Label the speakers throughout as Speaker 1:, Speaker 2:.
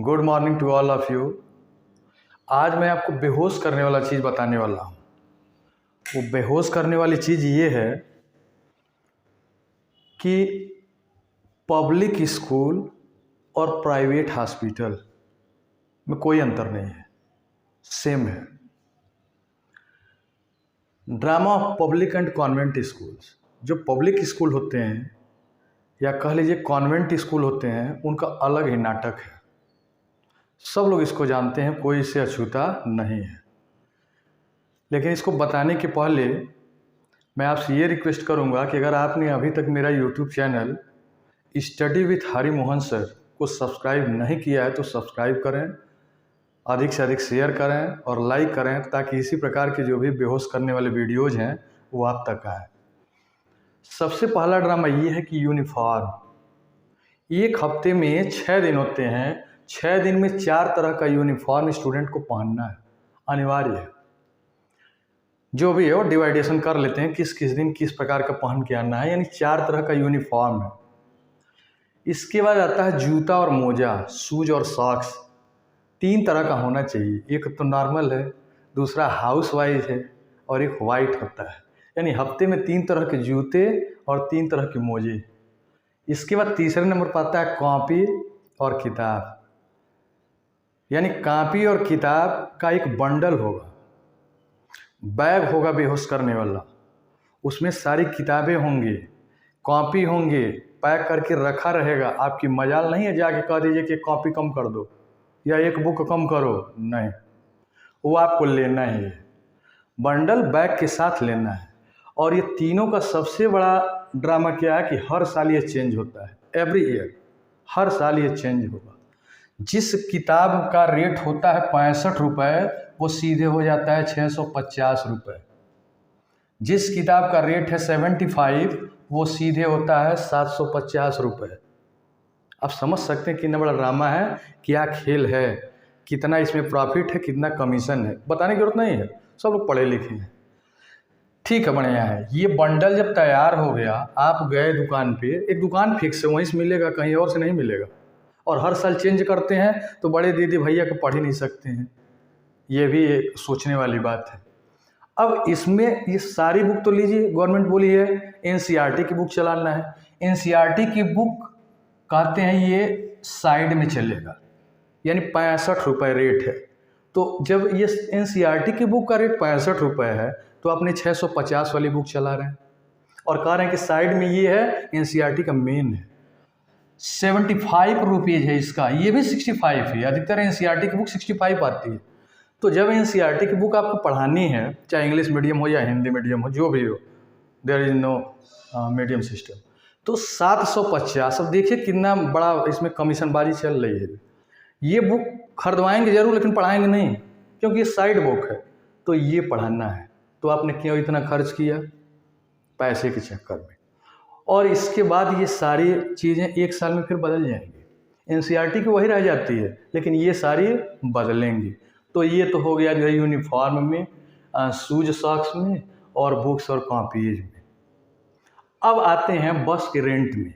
Speaker 1: Good morning to all of you. आज मैं आपको बेहोश करने वाला चीज़ बताने वाला हूँ। वो बेहोश करने वाली चीज़ ये है कि पब्लिक स्कूल और प्राइवेट हॉस्पिटल में कोई अंतर नहीं है, सेम है। Drama of public and convent schools, जो पब्लिक स्कूल होते हैं या कह लीजिए कॉन्वेंट स्कूल होते हैं, उनका अलग ही नाटक है। सब लोग इसको जानते हैं, कोई इससे अछूता नहीं है। लेकिन इसको बताने के पहले मैं आपसे ये रिक्वेस्ट करूंगा कि अगर आपने अभी तक मेरा YouTube channel study with Hari Mohan sir को सब्सक्राइब नहीं किया है तो सब्सक्राइब करें, अधिक से अधिक शेयर करें और लाइक करें, ताकि इसी प्रकार के जो भी बेहोश करने वाले वीडियोज़ हैं वो आप तक आए। सबसे पहला ड्रामा ये है कि यूनिफॉर्म। एक हफ्ते में 6 दिन होते हैं, 6 दिन में 4 तरह का यूनिफॉर्म स्टूडेंट को पहनना है, अनिवार्य है। जो भी है वो डिवाइडेशन कर लेते हैं किस किस दिन किस प्रकार का पहन के आना है, यानी 4 तरह का यूनिफॉर्म है। इसके बाद आता है जूता और मोजा, शूज और सॉक्स। 3 तरह का होना चाहिए, एक तो नॉर्मल है, दूसरा हाउस वाइज है और एक वाइट होता है। यानी हफ्ते में 3 तरह के जूते और 3 तरह के मोजे। इसके बाद तीसरे नंबर पर आता है कॉपी और किताब, यानी कॉपी और किताब का एक बंडल होगा। बैग होगा बेहोश करने वाला, उसमें सारी किताबें होंगी, कॉपी होंगे, पैक करके रखा रहेगा। आपकी मजाल नहीं है जाके कह दीजिए कि कॉपी कम कर दो या एक बुक कम करो, नहीं, वो आपको लेना ही है। बंडल बैग के साथ लेना है। और ये तीनों का सबसे बड़ा ड्रामा क्या है कि हर साल ये चेंज होता है, एवरी ईयर, हर साल ये चेंज होगा। जिस किताब का रेट होता है 65 रुपये, वो सीधे हो जाता है 650 रुपये। जिस किताब का रेट है 75, वो सीधे होता है 750 रुपये। आप समझ सकते हैं कितना बड़ा ड्रामा है, क्या खेल है, कितना इसमें प्रॉफिट है, कितना कमीशन है। बताने की जरूरत नहीं है, सब लोग पढ़े लिखे हैं। ठीक है, बढ़िया है। ये बंडल जब तैयार हो गया, आप गए दुकान पे, एक दुकान फिक्स है, वहीं से मिलेगा, कहीं और से नहीं मिलेगा। और हर साल चेंज करते हैं तो बड़े दीदी भैया को पढ़ ही नहीं सकते हैं। ये भी एक सोचने वाली बात है। अब इसमें ये सारी बुक तो लीजिए, गवर्नमेंट बोली है एनसीईआरटी की बुक चलाना है। एनसीईआरटी की बुक कहते हैं ये साइड में चलेगा, यानी 65 रुपये रेट है। तो जब ये एनसीईआरटी की बुक का रेट 65 रुपये है तो आपने 650 वाली बुक चला रहे हैं और कह रहे हैं कि साइड में ये है एनसीईआरटी का मेन है। 75 रुपीज़ है इसका, ये भी 65 है। अधिकतर एनसीईआरटी की बुक 65 आती है। तो जब एनसीईआरटी की बुक आपको पढ़ानी है, चाहे इंग्लिश मीडियम हो या हिंदी मीडियम हो, जो भी हो, there is no medium system, तो 750। अब देखिए कितना बड़ा इसमें कमीशनबाजी चल रही है। ये बुक खरीदवाएंगे जरूर लेकिन पढ़ाएंगे नहीं, क्योंकि ये साइड बुक है। तो ये पढ़ाना है तो आपने क्यों इतना खर्च किया, पैसे के चक्कर में। और इसके बाद ये सारी चीज़ें 1 साल में फिर बदल जाएंगी। एनसीईआरटी की वही रह जाती है, लेकिन ये सारी बदलेंगी। तो ये तो हो गया जो है यूनिफॉर्म में, शूज सॉक्स में और बुक्स और कॉपीज में। अब आते हैं बस के रेंट में।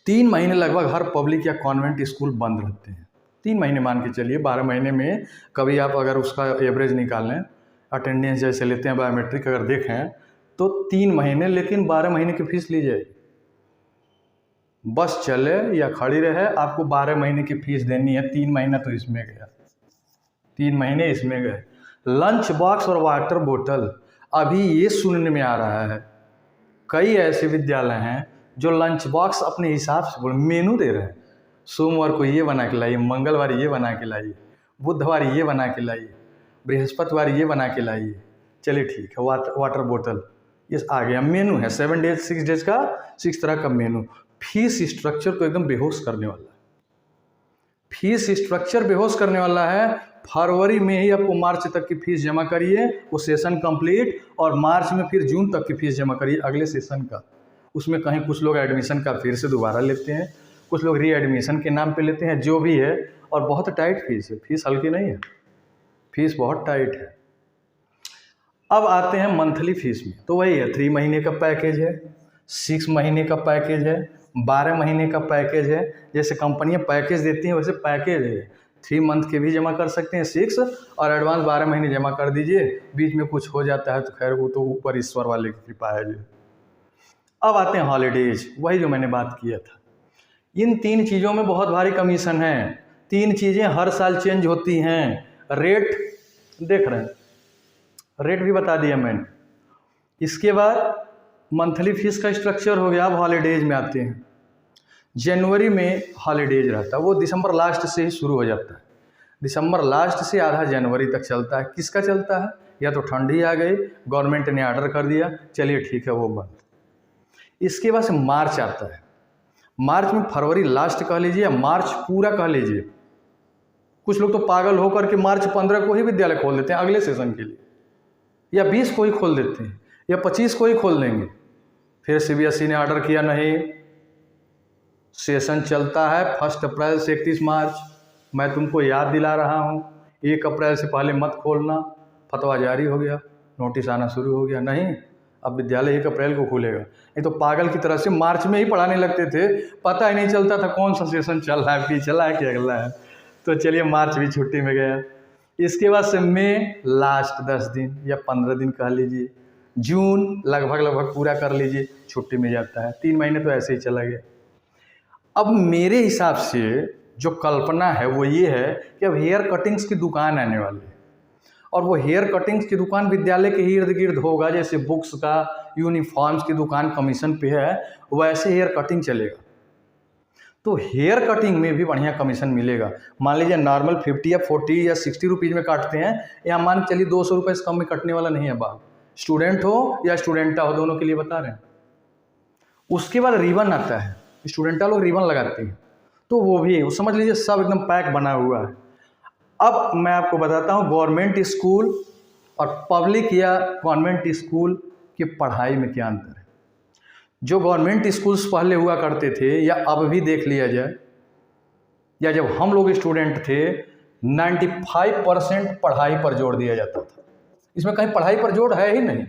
Speaker 1: 3 महीने लगभग हर पब्लिक या कॉन्वेंट स्कूल बंद रहते हैं। 3 महीने मान के चलिए, 12 महीने में कभी आप अगर उसका एवरेज निकालें, अटेंडेंस जैसे लेते हैं बायोमेट्रिक अगर देखें तो 3 महीने, लेकिन 12 महीने की फीस ली जाएगी। बस चले या खड़ी रहे, आपको 12 महीने की फीस देनी है। 3 महीना तो इसमें गया, 3 महीने इसमें गए। लंच बॉक्स और वाटर बोतल, अभी ये सुनने में आ रहा है कई ऐसे विद्यालय हैं जो लंच बॉक्स अपने हिसाब से मेनू दे रहे हैं। सोमवार को ये बना के लाइए, मंगलवार ये बना के लाइए, बुधवार ये बना के लाइए, बृहस्पतिवार ये बना के लाइए। चलिए ठीक है, वाटर बोतल ये आ गया। मेनू है 7 डेज 6 डेज का, 6 तरह का मेनू। फीस स्ट्रक्चर को एकदम बेहोश करने वाला है। फीस स्ट्रक्चर बेहोश करने वाला है। फरवरी में ही आपको मार्च तक की फीस जमा करिए, वो सेशन कंप्लीट, और मार्च में फिर जून तक की फीस जमा करिए अगले सेशन का। उसमें कहीं कुछ लोग एडमिशन का फिर से दोबारा लेते हैं, कुछ लोग री एडमिशन के नाम पे लेते हैं, जो भी है। और बहुत टाइट फीस है, फीस हल्की नहीं है, फीस बहुत टाइट है। अब आते हैं मंथली फीस में, तो वही है 3 महीने का पैकेज है, 6 महीने का पैकेज है 12 महीने का पैकेज है। जैसे कंपनियां पैकेज देती हैं वैसे पैकेज है। 3 मंथ के भी जमा कर सकते हैं 6 और एडवांस 12 महीने जमा कर दीजिए। बीच में कुछ हो जाता है तो खैर वो तो ऊपर ईश्वर वाले की कृपा है जी। अब आते हैं हॉलीडेज, वही जो मैंने बात किया था। इन 3 चीज़ों में बहुत भारी कमीशन है। 3 चीज़ें हर साल चेंज होती हैं। रेट देख रहे हैं, रेट भी बता दिया मैंने। इसके बाद मंथली फीस का स्ट्रक्चर हो गया। अब हॉलीडेज में आते हैं। जनवरी में हॉलीडेज रहता है, वो दिसंबर लास्ट से ही शुरू हो जाता है। दिसंबर लास्ट से आधा जनवरी तक चलता है। किसका चलता है? या तो ठंडी आ गई, गवर्नमेंट ने ऑर्डर कर दिया, चलिए ठीक है वो बंद। इसके बाद से मार्च आता है। मार्च में फरवरी लास्ट कह लीजिए या मार्च पूरा कह लीजिए। कुछ लोग तो पागल होकर के मार्च 15 को ही विद्यालय खोल देते हैं अगले सेशन के लिए, या 20 को ही खोल देते हैं, या 25 को ही खोल देंगे। फिर सीबीएसई ने ऑर्डर किया, नहीं, सेशन चलता है 1 अप्रैल से 31 मार्च। मैं तुमको याद दिला रहा हूँ, 1 अप्रैल से पहले मत खोलना। फतवा जारी हो गया, नोटिस आना शुरू हो गया, नहीं अब विद्यालय 1 अप्रैल को खुलेगा। नहीं तो पागल की तरह से मार्च में ही पढ़ाने लगते थे, पता ही नहीं चलता था कौन सा सेशन चल रहा है, पिछला है कि अगला है। तो चलिए मार्च भी छुट्टी में गया। इसके बाद से मई लास्ट 10 दिन या 15 दिन कह लीजिए। जून लगभग पूरा कर लीजिए, छुट्टी में जाता है। 3 महीने तो ऐसे ही चला गया। अब मेरे हिसाब से जो कल्पना है वो ये है कि अब हेयर कटिंग्स की दुकान आने वाली है, और वो हेयर कटिंग्स की दुकान विद्यालय के ही इर्द गिर्द होगा। जैसे बुक्स का, यूनिफॉर्म्स की दुकान कमीशन पे है, वैसे हेयर कटिंग चलेगा। तो हेयर कटिंग में भी बढ़िया कमीशन मिलेगा। मान लीजिए नॉर्मल 50 या 40 या 60 रुपीज़ में काटते हैं, या मान के चलिए 200 रुपये से कम में कटने वाला नहीं है बाल। स्टूडेंट हो या स्टूडेंटा हो, दोनों के लिए बता रहे हैं। उसके बाद रिबन आता है, स्टूडेंटा लोग रिबन लगाते हैं, तो वो भी वो समझ लीजिए सब एकदम पैक बना हुआ है। अब मैं आपको बताता हूँ गवर्नमेंट स्कूल और पब्लिक या कॉन्वेंट स्कूल की पढ़ाई में क्या अंतर है। जो गवर्नमेंट स्कूल्स पहले हुआ करते थे, या अब भी देख लिया जाए, या जब हम लोग स्टूडेंट थे, 95% पढ़ाई पर जोर दिया जाता था। इसमें कहीं पढ़ाई पर जोर है ही नहीं,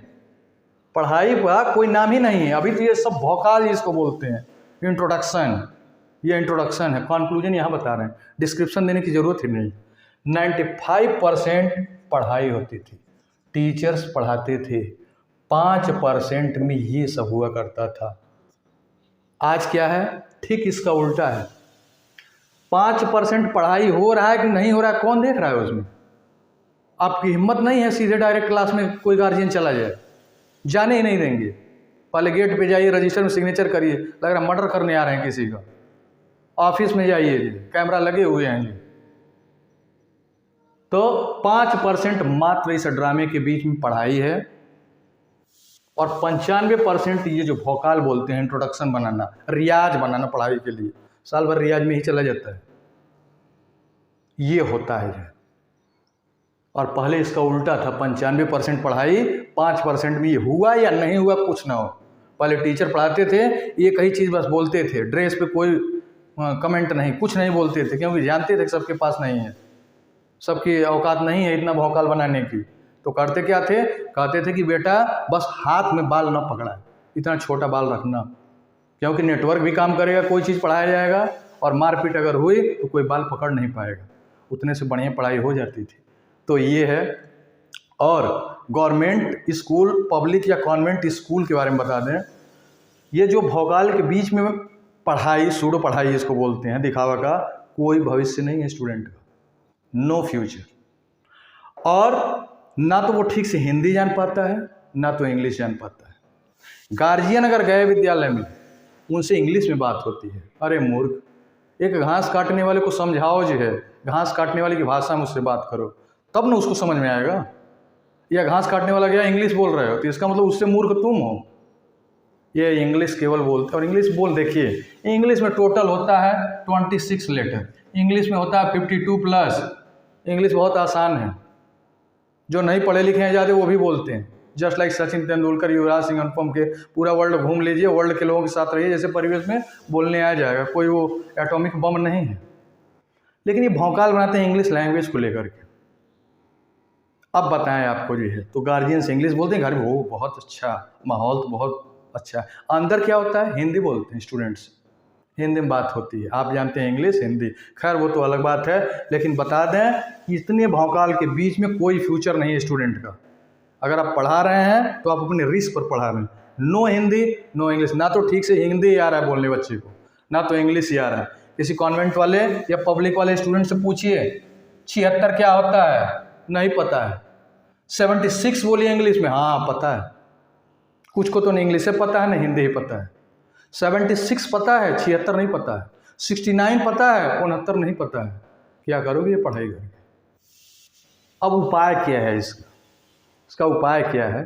Speaker 1: पढ़ाई का कोई नाम ही नहीं है। अभी तो ये सब भौकाल इसको बोलते हैं, इंट्रोडक्शन। ये इंट्रोडक्शन है, कंक्लूजन यहाँ बता रहे हैं, डिस्क्रिप्शन देने की ज़रूरत ही नहीं। 95% पढ़ाई होती थी, टीचर्स पढ़ाते थे, 5% में ये सब हुआ करता था। आज क्या है? ठीक इसका उल्टा है। 5% पढ़ाई हो रहा है कि नहीं हो रहा है, कौन देख रहा है उसमें? आपकी हिम्मत नहीं है सीधे डायरेक्ट क्लास में कोई गार्जियन चला जाए, जाने ही नहीं देंगे। पहले गेट पे जाइए, रजिस्टर में सिग्नेचर करिए, लग रहा है मर्डर करने आ रहे हैं किसी का। ऑफिस में जाइए, कैमरा लगे हुए हैं। तो 5% मात्र इस ड्रामे के बीच में पढ़ाई है, और 95% ये जो भौकाल बोलते हैं, इंट्रोडक्शन बनाना, रियाज बनाना पढ़ाई के लिए, साल भर रियाज में ही चला जाता है, ये होता है। और पहले इसका उल्टा था, 95% पढ़ाई, 5% में ये हुआ या नहीं हुआ कुछ ना हो। पहले टीचर पढ़ाते थे, एक ही चीज़ बस बोलते थे, ड्रेस पे कोई कमेंट नहीं, कुछ नहीं बोलते थे, क्योंकि जानते थे कि सबके पास नहीं है, सबकी औकात नहीं है इतना भौकाल बनाने की। तो करते क्या थे? कहते थे कि बेटा बस हाथ में बाल ना पकड़ा, इतना छोटा बाल रखना, क्योंकि नेटवर्क भी काम करेगा, कोई चीज़ पढ़ाया जाएगा, और मारपीट अगर हुई तो कोई बाल पकड़ नहीं पाएगा। उतने से बढ़िया पढ़ाई हो जाती थी। तो ये है। और गवर्नमेंट स्कूल, पब्लिक या कॉन्वेंट स्कूल के बारे में बता दें, ये जो भौकाल के बीच में पढ़ाई, सूडो पढ़ाई इसको बोलते हैं, दिखावा का, कोई भविष्य नहीं है स्टूडेंट का, नो फ्यूचर। और ना तो वो ठीक से हिंदी जान पाता है, ना तो इंग्लिश जान पाता है। गार्जियन अगर गए विद्यालय में, उनसे इंग्लिश में बात होती है। अरे मूर्ख, एक घास काटने वाले को समझाओ जो है, घास काटने वाले की भाषा में उससे बात करो, तब ना उसको समझ में आएगा। या घास काटने वाला गया इंग्लिश बोल रहे हो, तो इसका मतलब उससे मूर्ख तुम हो। ये इंग्लिश केवल बोलते, और इंग्लिश बोल देखिए, इंग्लिश में टोटल होता है 26 लेटर, इंग्लिश में होता है 52+। इंग्लिश बहुत आसान है, जो नहीं पढ़े लिखे हैं ज़्यादा वो भी बोलते हैं। जस्ट लाइक सचिन तेंदुलकर, युवराज सिंह, अनुपम के, पूरा वर्ल्ड घूम लीजिए, वर्ल्ड के लोगों के साथ रहिए, जैसे परिवेश में बोलने आ जाएगा, कोई वो एटॉमिक बम नहीं है। लेकिन ये भौकाल बनाते हैं इंग्लिश लैंग्वेज को लेकर के। अब बताएं आपको जो है, तो गार्जियन से इंग्लिश बोलते हैं घर में, वो बहुत अच्छा माहौल, तो बहुत अच्छा है। अंदर क्या होता है? हिंदी बोलते हैं स्टूडेंट्स। हिंदी में बात होती है। आप जानते हैं इंग्लिश हिंदी, खैर वो तो अलग बात है। लेकिन बता दें कि इतने भौकाल के बीच में कोई फ्यूचर नहीं है स्टूडेंट का। अगर आप पढ़ा रहे हैं तो आप अपने रिस्क पर पढ़ा रहे हैं। नो हिंदी नो इंग्लिश, ना तो ठीक से हिंदी आ रहा है बोलने बच्चे को, ना तो इंग्लिश ही आ रहा है। किसी कॉन्वेंट वाले या पब्लिक वाले स्टूडेंट से पूछिए 76 क्या होता है, नहीं पता है। 76 बोलिए इंग्लिश में, हाँ पता है। कुछ को तो नहीं इंग्लिश से पता है, ना हिंदी ही पता है। 76 पता है, 76 नहीं पता है। 69 पता है, 69 नहीं पता है। क्या करोगे ये पढ़ाई करके? अब उपाय क्या है इसका? इसका उपाय क्या है?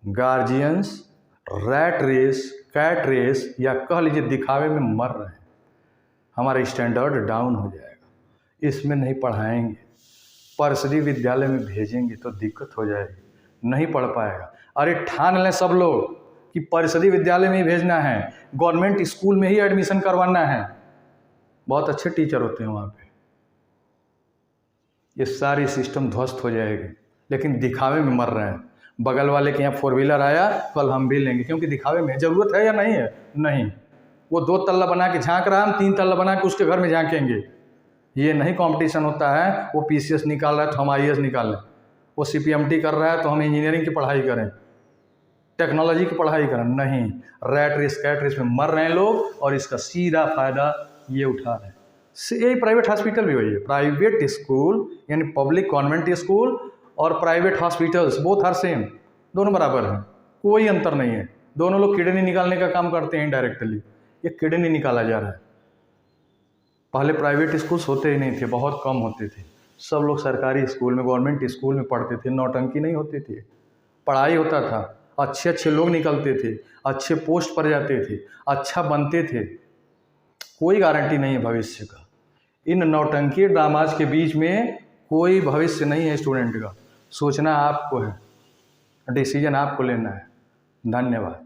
Speaker 1: Guardians rat race, cat race या कह लीजिए दिखावे में मर रहे हैं। हमारा स्टैंडर्ड डाउन हो जाएगा, इसमें नहीं पढ़ाएंगे। परिषदीय विद्यालय में भेजेंगे तो दिक्कत हो जाएगी, नहीं पढ़ पाएगा। अरे ठान लें सब लोग कि परिषदीय विद्यालय में ही भेजना है, गवर्नमेंट स्कूल में ही एडमिशन करवाना है। बहुत अच्छे टीचर होते हैं वहाँ पे। ये सारी सिस्टम ध्वस्त हो जाएगी, लेकिन दिखावे में मर रहे हैं। बगल वाले के यहाँ 4 व्हीलर आया, कल हम भी लेंगे, क्योंकि दिखावे में ज़रूरत है या नहीं है? नहीं। वो 2 तल्ला बना के झांक रहा है, हम 3 तल्ला बना के उसके घर में झांकेंगे। ये नहीं कंपटीशन होता है। वो PCS निकाल रहा है तो हम IAS निकालें, वो CPMT कर रहा है तो हम इंजीनियरिंग की पढ़ाई करें, टेक्नोलॉजी की पढ़ाई करें। नहीं, रैट रेस कैट रेस में मर रहे हैं लोग, और इसका सीधा फायदा ये उठा रहे हैं। यही प्राइवेट हॉस्पिटल भी वही है। प्राइवेट स्कूल यानी पब्लिक कॉन्वेंट स्कूल और private hospitals both are same, दोनों बराबर हैं, कोई अंतर नहीं है। दोनों लोग किडनी निकालने का काम करते हैं इनडायरेक्टली। ये किडनी निकाला जा रहा है। पहले प्राइवेट स्कूल्स होते ही नहीं थे, बहुत कम होते थे। सब लोग सरकारी स्कूल में, गवर्नमेंट स्कूल में पढ़ते थे। नौटंकी नहीं होती थी, पढ़ाई होता था, अच्छे अच्छे लोग निकलते थे, अच्छे पोस्ट पर जाते थे, अच्छा बनते थे। कोई गारंटी नहीं है भविष्य का। इन नौटंकी ड्रामाज के बीच में कोई भविष्य नहीं है स्टूडेंट का। सोचना आपको है, डिसीजन आपको लेना है। धन्यवाद।